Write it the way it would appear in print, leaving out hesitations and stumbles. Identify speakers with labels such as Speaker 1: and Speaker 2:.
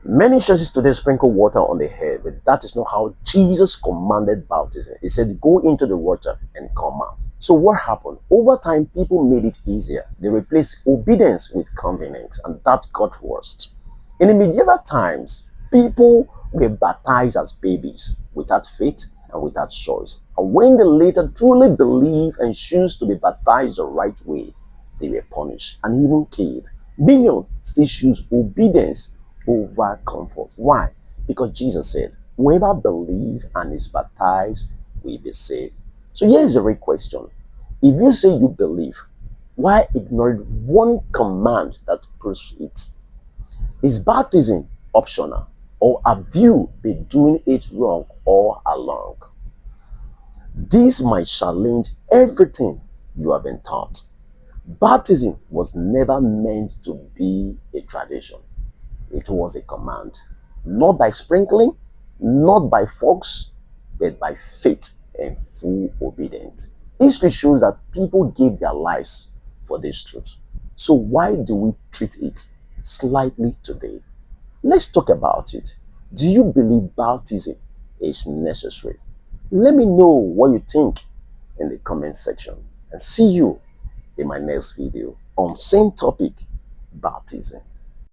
Speaker 1: Many churches today sprinkle water on the head, but that is not how Jesus commanded baptism. He said, go into the water and come out. So what happened? Over time, people made it easier. They replaced obedience with convenience, and that got worse. In the medieval times, people were baptized as babies without faith and without choice. And when they later truly believe and choose to be baptized the right way, they were punished and even killed. Millions still choose obedience over comfort. Why? Because Jesus said, whoever believes and is baptized will be saved. So here is a real question. If you say you believe, why ignore one command that proves it? Is baptism optional, or have you been doing it wrong all along? This might challenge everything you have been taught. Baptism was never meant to be a tradition. It was a command, not by sprinkling, not by force, but by faith and full obedience. History shows that people gave their lives for this truth. So why do we treat it slightly today? Let's talk about it. Do you believe baptism is necessary? Let me know what you think in the comment section, and see you in my next video on same topic, baptism.